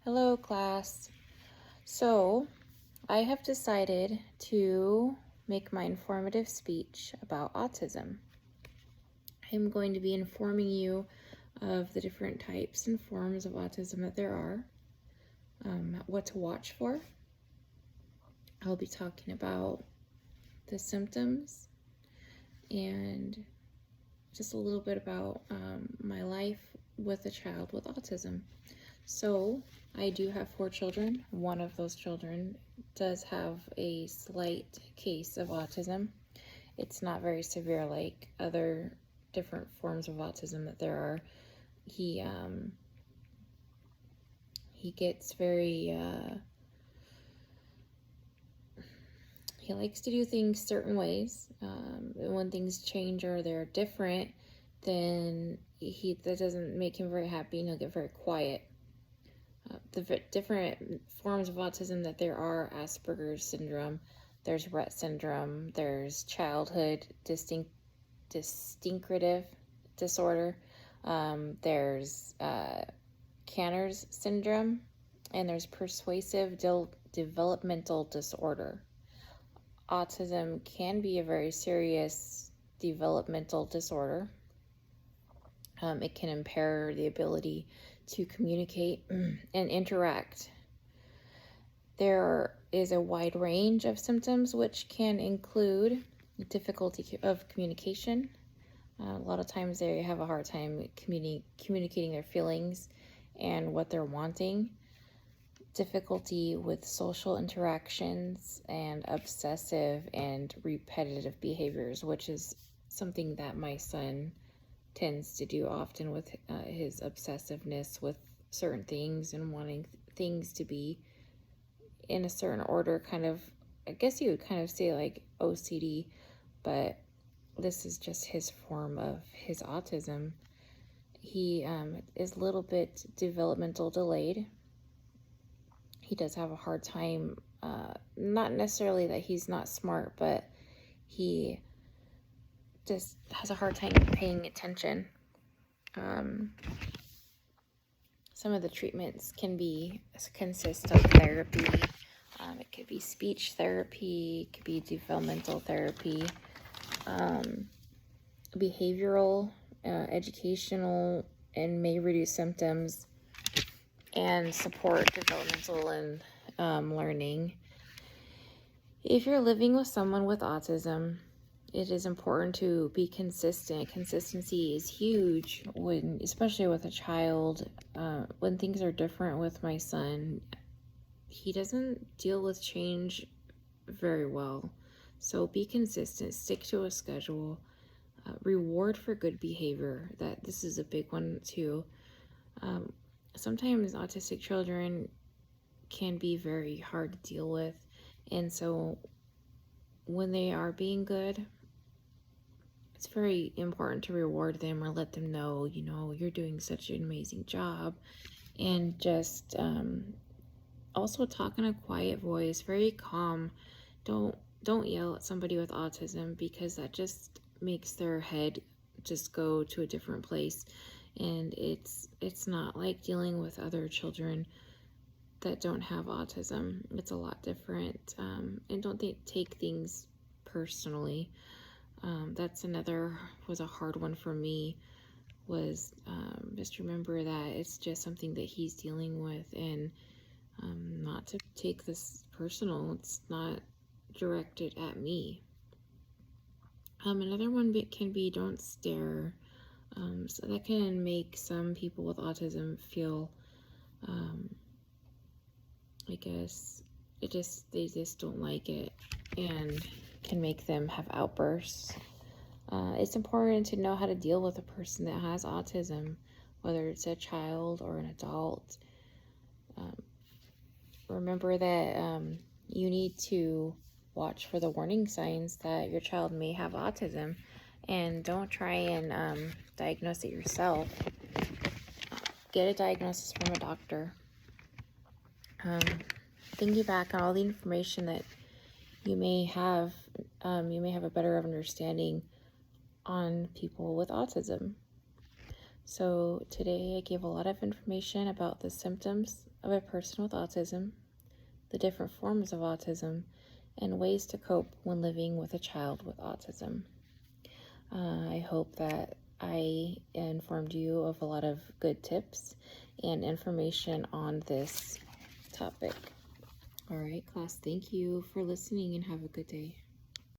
Hello, class. So, I have decided to make my informative speech about autism. I'm going to be informing you of the different types and forms of autism that there are, what to watch for. I'll be talking about the symptoms and just a little bit about my life with a child with autism. So, I do have 4 children. One of those children does have a slight case of autism. It's not very severe like other different forms of autism that there are. He gets very he likes to do things certain ways. When things change or they're different, then that doesn't make him very happy, and he'll get very quiet. The different forms of autism that there are: Asperger's syndrome, there's Rett syndrome, there's childhood distinctive disorder, there's Kanner's syndrome, and there's persuasive developmental disorder. Autism can be a very serious developmental disorder. It can impair the ability to communicate and interact. There is a wide range of symptoms which can include difficulty of communication. A lot of times they have a hard time communicating their feelings and what they're wanting. Difficulty with social interactions and obsessive and repetitive behaviors, which is something that my son tends to do often with his obsessiveness with certain things and wanting things to be in a certain order. Kind of, I guess you would kind of say like OCD, but this is just his form of his autism. He is a little bit developmental delayed. He does have a hard time, not necessarily that he's not smart, but he just has a hard time paying attention. Some of the treatments consist of therapy. It could be speech therapy, it could be developmental therapy, behavioral, educational, and may reduce symptoms, and support developmental and learning. If you're living with someone with autism, it is important to be consistent. Consistency is huge, especially with a child. When things are different with my son, he doesn't deal with change very well. So be consistent, stick to a schedule, reward for good behavior. This is a big one too. Sometimes autistic children can be very hard to deal with, and so when they are being good, it's very important to reward them or let them know, you're doing such an amazing job. And just also talk in a quiet voice, very calm. Don't yell at somebody with autism, because that just makes their head just go to a different place. And it's not like dealing with other children that don't have autism. It's a lot different. And don't take things personally. That's was a hard one for me, was just remember that it's just something that he's dealing with, and not to take this personal. It's not directed at me. Another one can be don't stare. So that can make some people with autism feel, I guess, they just don't like it, and can make them have outbursts. It's important to know how to deal with a person that has autism, whether it's a child or an adult. Remember that you need to watch for the warning signs that your child may have autism, and don't try and diagnose it yourself. Get a diagnosis from a doctor. Thinking back on all the information that you may have a better understanding on people with autism. So today I gave a lot of information about the symptoms of a person with autism, the different forms of autism, and ways to cope when living with a child with autism. I hope that I informed you of a lot of good tips and information on this topic. All right, class, thank you for listening and have a good day.